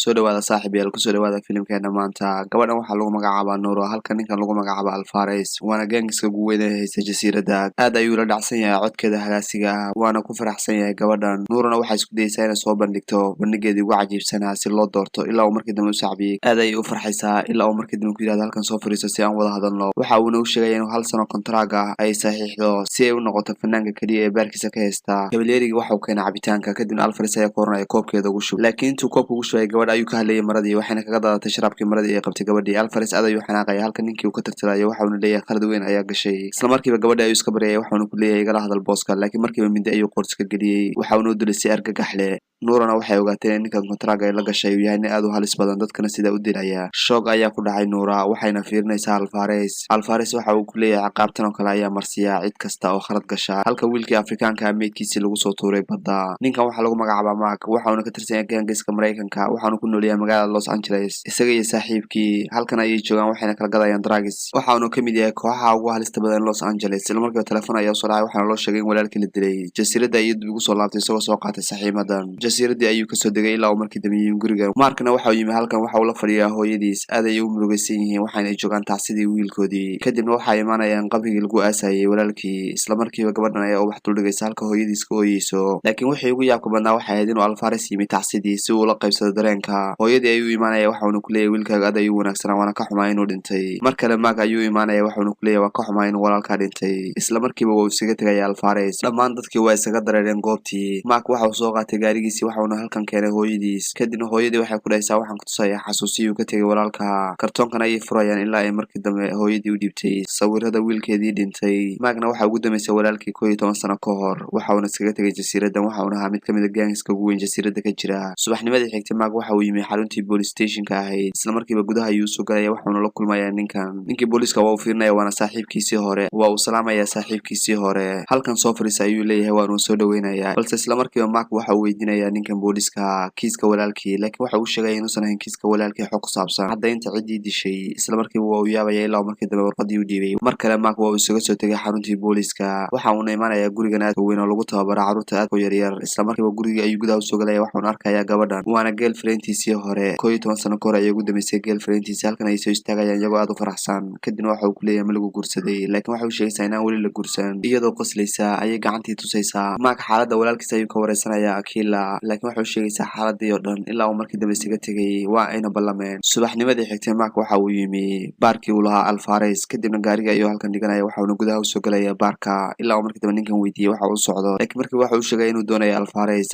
soo dhawaada saaxiibayaal ku soo dhawaada filimkeena maanta gabadhan waxaa lagu magacaabaa Nuuro halka ninkan lagu magacaabo Alfares waana gaangiska ugu weyn ee haysta jasiiradda aad ayuu la dhacsan yahay codkeeda halaasiga ah waana ku faraxsan yahay gabadhan Nuurona waxay isku dayaysaa inay soo bandhigto bandhigeedii ugu cajiibsanaa si loo doorto ilaa uu markii dambe u sacbiyay aad ayay u farxaysaa ilaa uu markii dambe ku yiraahdo halkan soo fariiso si aan wada hadalno waxa uuna u sheegay inuu hal sano kontraag ah ay saxiixdo si ay u noqoto fanaanka kaliya ee baarkiisa ka haysta gabalyeeriga waxa uu keenay cabitaanka kadibna Alfares ayaa ka oranaya koobkeeda ugu shub laakiin intuu koobka ugu shubay gabadha ayuu ka hadlayay maradii waxayna kaga daadatay sharaabkii maradii ay qabtay gabadhii Alfares aad ayuu xanaaqay halka ninkii uu ka tirtirayo waxa uu leeyahay qalad weyn ayaa gashay isla markiiba gabadha ayuu iska baryay waxa uu ku leeyahay igala hadal booska laakiin markiiba mindi ayuu qoorta ka geliyay waxa uu u dilay si argagax leh Nuurona waxay ogaatay in ninkan kontraag ay la gashay uu yahay nin aad u halis badan dadkana sida u dilaya shoog ayaa ku dhacay Nuura waxayna fiirinaysaa Alfares waxa uu ku leeyahay ciqaabtan oo kale ayaa marsiya cid kasta oo khalad gasha halka wiilkii Afrikaanka meedkiisii lagu soo tuuray badda ninkan waxa lagu magacaabaa Mark waxa uu ka tirsan yahay gaangiska Mareykanka waxaanu ku nool yahay magaalada Los Angeles isaga iyo saaxiibkii halkan ayay joogaan waxayna kala gadayaan drugs waxa uu ka mid yahay kooxaha ugu halista badan Los Angeles isla markiiba telefoon ayaa soo dhacay waxaana loo sheegay in walaalkii la dilay jasiiradda ayuu dib ugu soo laabtay isagoo soo qaatay saxiimadan jasiiradii ayuu ka soo degay ilaa uu markii dambe yimid guriga Markna waxa uu yimid halkan waxa uu la fadhiyaa hooyadiis aad ayay u murugaysan yihiin waxayna joogaan tacsidii wiilkoodii kadibna waxa ay imaanayaan qabrigii lagu aasayay walaalkii isla markiiba gabadhan ayaa ubax dul dhigaysa halka hooyadiis ka ooyeyso laakiin wixii ugu yaabka badnaa waxay ahayd inuu Alfares yimid tacsidii si uu la qaybsado dareenka hooyadii ayuu imaanaya waxa uu ku leeyahay wiilkaaga aad ayuu wanaagsanaa waana ka xumaa inuu dhintay mar kale Mark ayuu imaanaya waxa uu ku leeyahay waa ka xumaa inuu walaalkaa dhintay isla markiiba wuu isaga tagay Alfares dhammaan dadkii waa isaga dareereen goobtii Mark waxa uu soo qaatay gaarigiisii waxa uu halkan keenay hooyadiis kadibna hooyadii waxay ku dhahaysaa waxaan ku tusayaa xasuusiyuu ka tagay walaalka kartoonkan ayay furayaan ilaa ay markii dambe hooyadii u dhibtay sawirada wiilkeedii dhintay Markna waxa ugu dambeysay walaalkii 11 sano ka hor waxa uu iskaga tagay jasiiraddan waxa uu ahaa mid ka mid ah gaangiska ugu weyn jasiiradda ka jira subaxnimadii xigtay Mark waxa uu yimid xaruntii police stationka ahayd isla markiiba gudaha ayuu soo galay waxa uu la kulmayaa ninkii booliska waa uu fiirinaya waana saaxiibkiisii hore waa uu salaamayaa saaxiibkiisii hore halkan soo fariisa ayuu leeyahay waan uu soo dhaweynayaa balse isla markiiba Mark waxa uu weydiinayaa ninkan booliska kiiska walaalkii laakiin waxa uu sheegay inuusan ahayn kiiska walaalkii xog ku saabsan caddaynta ciddii dishay isla markiiba waa uu yaabaya ilaa markii dambe warqadii u dhiibay mar kale Mark waa uu isaga soo tegay xaruntii booliska waxa uuna imaanayaa gurigan aad u weyn oo lagu tababaro carruurta aad u yaryar isla markiiba guriga ayuu gudaha soo galaya waxa uu arkayaa gabadhan waana girlfriendtiisii hore 11 sano ka hor ayay ugu dambeysay girlfriendtiisii halkan ay soo istaagayaan iyagoo aad u faraxsan kadibna waxa uu ku leeyahay ma lagu guursaday laakiin waxa uu sheegaysaa inaan weli la guursan iyadoo qoslaysa ayay gacantii tusaysaa Mark xaaladda walaalkiisa ayuu ka wareysanayaa Akila laakiin waxa uu sheegaysaa xaaladii oo dhan ilaa uu markii dambe isaga tegay waa ayna ballameen subaxnimadii xigtay Mark waxa uu yimi baarkii uu lahaa Alfares kadibna gaariga ayuu halkan dhiganaya waxa uuna gudaha u soo galaya baarka ilaa uu markii dambe ninkan weydiiyay waxa uu socdo laakiin markii waxa uu sheegay inuu doonayo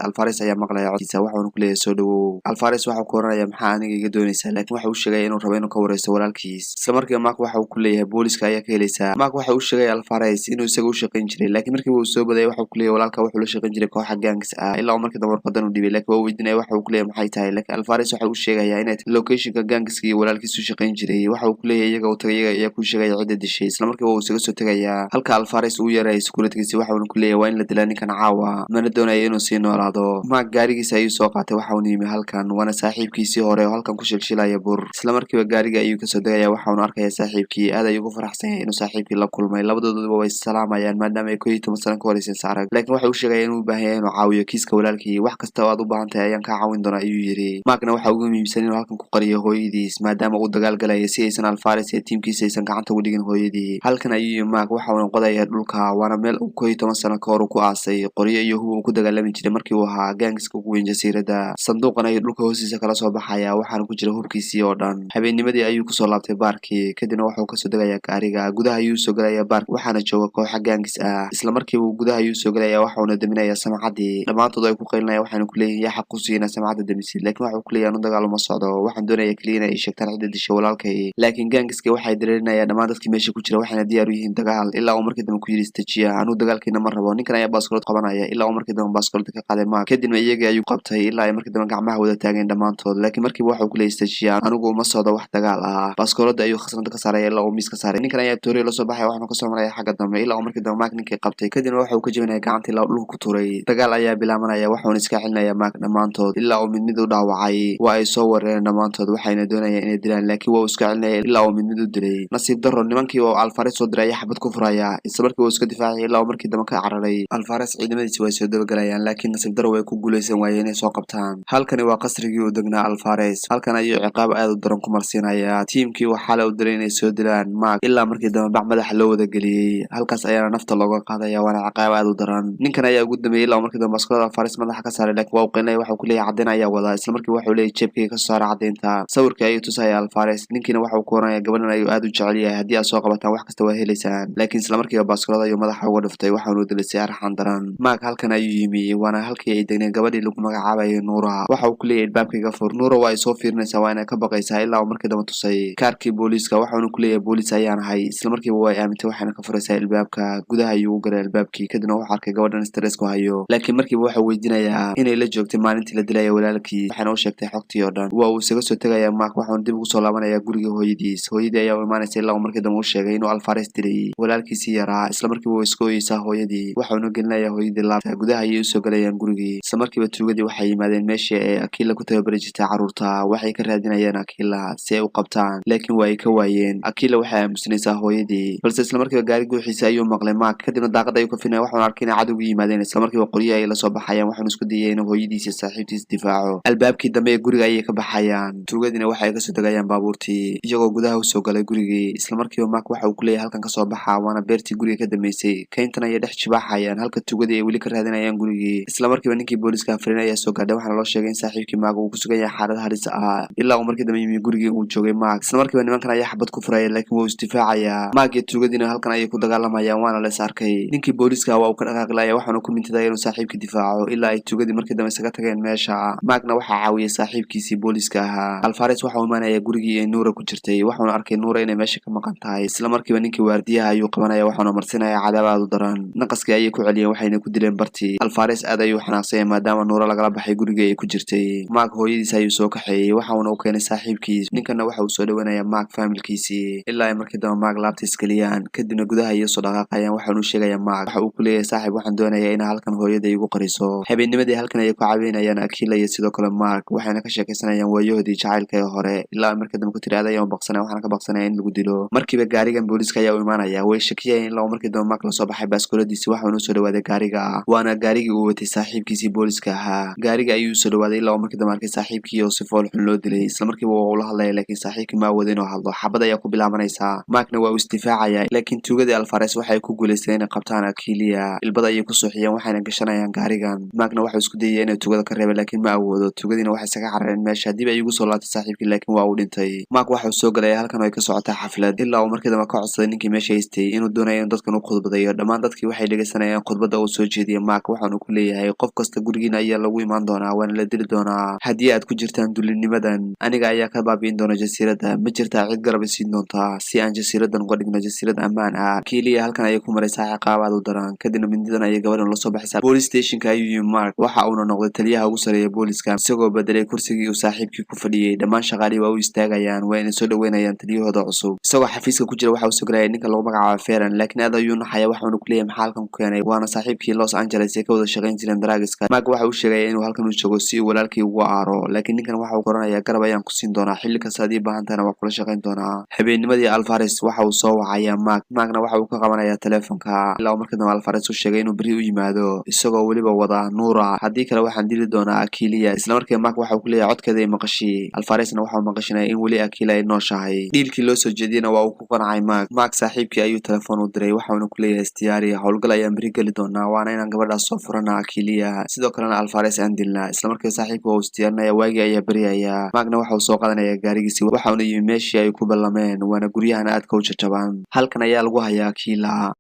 Alfares ayaa maqlaya codkiisa waxa uu ku leeyahay soo dhawow Alfares waxa uu ku oranaya maxaa aniga iga doonaysaa laakiin waxa uu sheegay inuu rabo inuu ka wareysto walaalkiis isla markiiba Mark waxa uu ku leeyahay booliska ayaa ka helaysaa Mark waxa uu sheegay Alfares inuu isaga u shaqayn jiray laakiin markii uu soo baday waxa uu ku leeyahay walaalka wuxuu la shaqayn jiray kooxda gaangis ah ilaa uu markii dambe warqadan u dhibay laakiin waa weydiinaya waxa uu ku leeyahay maxay tahay laakiin Alfares waxa uu sheegayaa inay locationka gaangiska iyo walaalkiisu shaqayn jiray waxa uu ku leeyahay iyaga uu tagay ayaa ku sheegay cidda dishay isla markiiba uu isaga soo tagayaa halka Alfares uu yaray securitygiisa waxa uu ku leeyahay waa in la dilaa ninkan caawa mana doonayo inuu sii noolaado Mark gaarigiisa ayuu soo qaatay waxa uu yimi halkan waana saaxiibkiisii hore oo halkan ku shilshilaya bur isla markiiba gaariga ayuu ka soo degaya waxa uu arkayaa saaxiibkii aad ayuu ugu faraxsan yahay inuu saaxiibkii la kulmay labadooduba way salaamayaan maadaama ay 11 sano ka horeysan saarag laakiin waxa uu sheegay inuu u baahan yahay inuu caawiyo kiiska walaalkii wax kasta oo aad u baahan tahay ayaan ka caawin doonaa ayuu yiri Markna waxa ugu muhiimsan inuu halkan ku qariyo hooyadiis maadaama uu dagaal galay si aysan Alfares iyo tiimkiisa aysan gacanta ugu dhigin hooyadii halkan ayuu Mark waxa uu qodayaa dhulka waana meel uu 11 sano ka hor ku aasay qoryo iyo hub uu ku dagaalami jiray markii uu ahaa gaangiska ugu weyn jasiiradda sanduuqan ayuu dhulka hoostiisa kala soo baxaya waxaana ku jira hubkiisii oo dhan habeennimadii ayuu ku soo laabtay baarkii kadibna waxa uu ka soo degayaa gaariga gudaha ayuu soo galayaa baark waxaana jooga koox gaangis ah isla markiiba uu gudaha ayuu soo galayaa waxa uuna daminayaa samacadii dhammaantood ay ku qaylinayaan waxaana ku leeyihiin yaa xaq u siina samacadda damisid laakiin waxa uu ku leeyahay dagaal uma socdo waxaan doonayaa kaliya inay sheegtaan cidda dishay walaalkay laakiin gaangiska waxay dareerinayaan dhammaan dadkii meesha ku jira waxaana diyaar u yihiin dagaal ilaa uu markii dambe ku yiri istajiya anuu dagaalkiina ma rabo ninkan ayaa baaskoolad qabanaya ilaa uu markii dambe baaskoolada ka qaaday Mark kadibna iyagii ayuu qabtay ilaa ay markii dambe gacmaha wada taageen dhammaantood laakiin markiiba waxa uu ku leeyahay istajiya anigu uma socdo wax dagaal ah baaskoolada ayuu khasnada ka saaraya ilaa uu miis ka saaray ninkan ayaa tooriyo la soo baxay waxaanu ka soo maraya xagga dambe ilaa uu markii dambe Mark ninkii qabtay kadibna waxa uu ka jebinaya gacanta ilaa dhulka ku tuuray dagaal ayaa bilaabanaya waxa uu iska iska celinaya Mark dhamaantood ilaa uu mid u dhaawacay waa ay soo wareen dhamaantood waxayna doonayaan inay dilaan laakiin waa iska celinaya ilaa uu mid u dilay nasiib darro nimankii oo Alvarez soo diray xabad ku furaya isla markii uu iska difaacay ilaa markii dambe ka cararay Alvarez ciidamadiisa way soo dabagalayaan laakiin nasiib darro way ku guuleysan waayeen inay soo qabtaan halkani waa qasrigii uu degnaa Alvarez halkan ayuu ciqaab aad u daran ku marsiinaya tiimkii waxa la u diray inay soo dilaan Mark ilaa markii dambe bac madaxa loo wada geliyay halkaas ayaana nafta looga qaadaya waana ciqaab aad u daran ninkan ayaa ugu dambeeyay ilaa markii dambe askariga Alvarez madaxa ka saaray laakiin waa uu qeynay waxa uu ku leeyahay cadeen ayaa wada isla markii waxa uu leeyahay jeebkiisa ka saaray cadeynta sawirka ayuu tusaya Alvarez ninkiina waxa uu koonaya gabadhan ayuu aad u jecel yahay haddii aad soo qabataan wax kasta waa helaysaan laakiin isla markiiba baaskooda ayuu madaxa uga dhuftay waxa uu dilisay arxan daran Mark halkan ayuu yimi waana halkii ay degneen gabadhii lagu magacaabayo Nuura waxa uu ku leeyahay albaabkayga fur Nuura waa ay soo fiirinaysaa waana ka baqaysaa ilaa markii dambe tusay kaarkii booliiska waxa uu ku leeyahay booliis ayaan ahay isla markiiba way aamintay waxaana ka furaysaa albaabka gudaha ayuu u galay albaabkii kadibna wuxuu arkay gabadhan stress ku hayo laakiin markiiba waxa uu weydiinayaa inay la joogtay maalintii la dilay walaalkii waxaana uu sheegtay xogtii oo dhan waa uu isaga soo tagayaa Mark waxa uu dib ugu soo laabanayaa guriga hooyadii ayaa u imaanaysa ilaa markii dambe uu sheegay inuu Alvarez dilay walaalkiisii yaraa isla markiiba way iska ooyeysaa hooyadii waxa uu gelinayaa hooyadii laabta gudaha ayay u soo galayaan gurigii isla markiiba tuugadii waxay yimaadeen meeshii ay Akila ku tababari jirtay carruurta waxay ka raadinayaan Akila si ay u qabtaan laakiin waa ay ka waayeen Akila waxay aamusinaysaa hooyadii balse isla markiiba gaari guuxiisa ayuu maqlay Mark kadibna daaqada ayuu ka finay waxa uu arkay in cadowgu yimaadeen isla markiiba qoryo ay la soo baxayaan waxa uu isku dayay inuu hooyadiisa saaxiibtiisa difaaco albaabkii dambe ee guriga ayay ka baxayaan tuugadina waxay ka soo dagayaan baabuurtii iyagoo gudaha u soo galay gurigii isla markiiba Mark waxa uu ku leeyahay halkan ka soo baxa waana beertii guriga ka dambeysay kayntan ayay dhex jibaaxayaan halka tuugadii ay weli ka raadinayaan gurigii isla markiiba ninkii booliiska afriin ayaa soo gaadhay waxaana loo sheegay in saaxiibkii Mark uu ku sugan yahay xaalad halis ah ilaa uu markii dambe yimi gurigii uu joogay Mark isla markiiba nimankan ayaa xabad ku furaya laakiin wuu isdifaacayaa Mark iyo tuugadina halkan ayay ku dagaalamayaan waana la is arkay ninkii booliiska waa uu ka dhaqaaqlaya waxaana ku mintidaya inuu saaxiibkii difaaco ilaa ay tuugadii markii dambe isaga tageen meesha Markna waxaa caawiyay saaxiibkiisii booliiska ahaa Alvarez waxa uu imaanaya gurigii ay Nuura ku jirtay waxaana arkay Nuura inay meesha ka maqan tahay isla markiiba ninkii waardiyaha ayuu qabanaya waxaana marsinaya cadaab aad u daran naqaskii ayay ku celiyeen waxayna ku dileen bartii Alvarez aad ayuu xanaaqsay maadaama Nuura lagala baxay gurigii ay ku jirtay Mark hooyadiisa ayuu soo kaxeeyay waxaana uu keenay saaxiibkiis ninkana waxa uu soo dhaweynaya Mark familkiisii ilaa ay markii dambe Mark laabta iskaliyaan kadibna gudaha ayay soo dhaqaaqayaan waxaana uu sheegaya Mark waxa uu ku leeyahay saaxiib waxaan doonayaa in halkan hooyada igu qariso habeennimadii halkan ayay ku caawinayaan Akila iyo sidoo kale Mark waxayna ka sheekaysanayaan waayahoodii jacaylka ee hore ilaa markii dambe ku tiraadayaan baqsanay waxaana ka baqsanaya in lagu dilo markiiba gaarigan booliiska ayaa u imaanaya way shakiyeen ilaa markii dambe Mark la soo baxay baaskooladiisa waxaana uu soo dhawaaday gaariga waana gaarigii uu watay saaxiibkiisii booliiska ahaa gaariga ayuu soo dhawaaday ilaa markii dambe arkay saaxiibkii oo si fool xun loo dilay isla markiiba waa uu la hadlaya laakiin saaxiibkii ma awoodin inuu hadlo xabad ayaa ku bilaabanaysa Markna waa uu isdifaacaya laakiin tuugadii Alvarez waxay ku guuleysteen inay qabtaan Akila ilbada ayay ku suuxiyeen waxayna gashanayaan gaarigan Markna waxa uu isku dayay inay tuugada ka reebo laakiin ma awoodo tuugadiina waxay isaga carareen meesha dib ay ugu soo laabtay saaxiibkii laakiin waa uu dhintay Mark waxa uu soo galay halkan oo ay ka socotaa xaflad ilaa markii dambe ka codsaday ninkii meesha haystay inuu doonayo in dadkan u khudbadayo dhammaan dadkii waxay dhageysanayaan khudbada uu soo jeediyay Mark waxaanu ku leeyahay qof kasta gurigiina ayaa lagu imaan doonaa waana la dili doonaa haddii aad ku jirtaan dulinimadan aniga ayaa ka baabi'in doona jasiiradda ma jirtaa cid garab isiin doontaa si aan jasiiradan uga dhigno jasiirad ammaan ah Keliya halkan ayay ku maraysaa ciqaabaad u daran kadibna mindidan ayay gabadhan la soo baxaysaa police stationka ayuu yimi Mark waxa uuna noqday taliyaha ugu sareeya booliiska isagoo bedelay kursigii uu saaxiibkii ku fadhiyay dhammaan shaqaalihii waa u istaagayaan wayna soo dhaweynayaan taliyahooda cusub isagoo xafiiska ku jira waxa uu soo galaya ninka lagu magacaabo Ferran laakiin aad ayuu naxaya waxaanu ku leeyahay maxaa halkan ku keenay waana saaxiibkii Los Angeles ee ka wada shaqayn jireen daraagiska Mark waxa uu sheegay inuu halkan u joogo si uu walaalkii ugu aaro laakiin ninkan waxa uu qoranayaa garab ayaan ku siin doonaa xilli kasta haddii baahantana waa kula shaqayn doonaa habeennimadii Alvarez waxa uu soo wacaya Markna waxa uu ka qabanayaa telefonka ilaa markii dambe Alvarez uu sheegay inuu bari u yimaado isagoo weliba wada Nuura haddii kale waxaan dili doonaa Akila isla markii Mark waxa uu ku leeyahay codkeeda ay maqashii Alvarezna waxa uu maqashinaya in weli Akila ay nooshahay dhiilkii loo soo jeediyana waa uu ku qancay Mark saaxiibkii ayuu telefoon u diray waxaanu ku leeyahay istiyaari howlgal ayaan bari geli doonaa waana inaan gabadhaas soo furana Akila sidoo kalena Alvarez aan dilnaa isla markii saaxiibku uu istiyaarinaya waagii ayaa bariyaya Markna waxa uu soo qaadanaya gaarigiisii waxaanu yimi meeshii ay ku ballameen waana guryahan aadka u jajaban halkan ayaa lagu hayaa Akila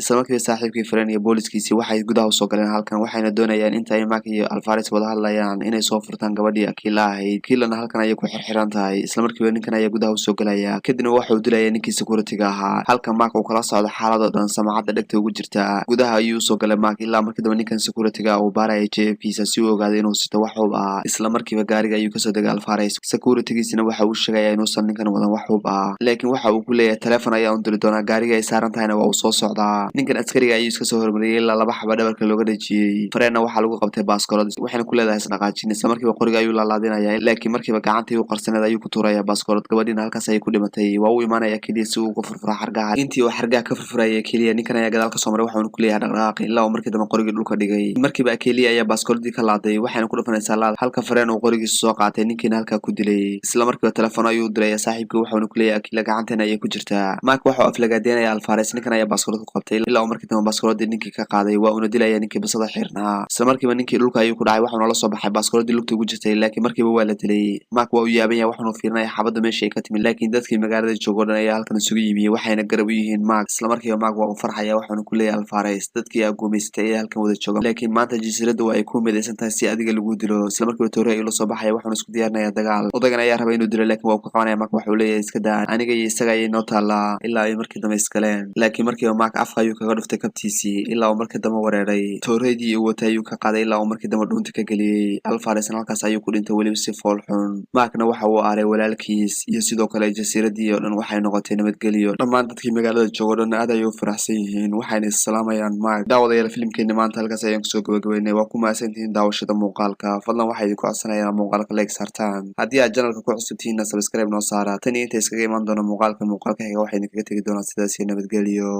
isla markii saaxiibkii Ferran iyo booliiskiisii waxay gudaha u soo galeen halkan waxayna doonayaan inta ay Mark iyo Alvarez wada hadlayaan inay soo furtaan gabadhii Akila ahayd Akilana halkan ayay ku xirxiran tahay isla markiiba ninkan ayaa gudaha u soo galaya kadibna waxa uu dilayaa ninkii security-ga ahaa halkan Mark uu kala socdo xaaladoo dhan samacadda dhegta ugu jirta gudaha ayuu soo galay Mark ilaa markii dambe ninkan security-ga uu baaraya jeebkiisa si uu ogaado inuu sito wax hub ah isla markiiba gaariga ayuu kasoo degay Alvarez security-giisina waxa uu sheegaya inuusan ninkan wadan wax hub ah laakiin waxa uu ku leeyahay telefoon ayaa u diri doonaa gaariga ay saaran tahayna waa uu soo socdaa ninkan askariga ayuu iska soo hormariyay ilaa laba xaba dhabarka looga dhajiyay fareenna waxaa lagu qabtay baaskoolad waxayna ku leedahay isdhaqaajin isla markiiba qoriga ayuu laalaadinaya laakiin markiiba gacantii u qarsaneed ayuu ku tuuraya baaskoolad gabadhiina halkaas ayay ku dhimatay waa uu imaanaya keliya si uu uga furfura xargaha intii uu xargaha ka furfurayay keliya ninkan ayaa gadaal kasoo maray waxaanu ku leeyahay dhaqdhaqaaqi ilaa uu markii dambe qorigii dhulka dhigay markiiba keliya ayaa baaskooladii ka laaday waxayna ku dhufanaysaa laad halka fareen uu qorigiisa soo qaatay ninkiina halkaa ku dilay isla markiiba telefoon ayuu u diraya saaxiibkii waxaanu ku leeyahay akila gacanteena ayay ku jirtaa mark waxuu aflagaadeynaya alfares ninkan ayaa baaskoolad ku qabtay ilaa uu markii dambe baaskooladii ninkii ka qaaday waa uuna dilaya ninkii basada xirnaa isla markiiba ninkii dhulka ayuu ku dhacay waxaana la soo baxay baaskooladii lugta ugu jirtay laakiin markiiba waa la dilay mark waa u yaaban yahay waxaanu fiirinaya xabadda meesha ay ka timid laakiin dadkii magaalada joogo dhan ayaa halkan isugu yimiyey waxayna garab u yihiin mark isla markiiba mark waa u farxaya waxaanu ku leeyahay alfares dadkii aa guumaysatay ayaa halkan wada jooga laakiin maanta jasiiradda waa ay ku midaysan tahay si adiga lagu dilo isla markiiba toore ayuu la soo baxaya waxaanu isku diyaarinaya dagaal odagan ayaa raba inuu dilo laakiin waa uu ka qabanaya mark waxuu leeyahay iska daa aniga iyo isaga ayay noo taallaa ilaa ay markii dambe iskaleen laakiin markiiba mark afka ayuu kaga dhuftay kabtiisii ilaa uu markii dambe wereeray tooreedii uu watay ayuu ka qaaday ilaa uu markii dambe dhuunta ka geliyey alfaresna halkaas ayuu ku dhintay weliba si fool xun markna waxa uu aaray walaalkiis iyo sidoo kale jasiiradii oo dhan waxay noqotay nabadgelyo dhammaan dadkii magaalada joogo dhan aad ayay u faraxsan yihiin waxayna issalaamayaan mark daawadayaal filimkeena maanta halkaas ayaan kusoo gabagabeynay waa ku mahadsantihiin daawashada muuqaalka fadlan waxaa idinku codsanayaan muuqaalka like saartaan haddii aad janalka ku cusubtihiinna subscribe noo saara tan iyo inta iskaga imaan doona muuqaalka xiga waxaa idinkaga tegi doonaa sidaas iyo nabadgelyo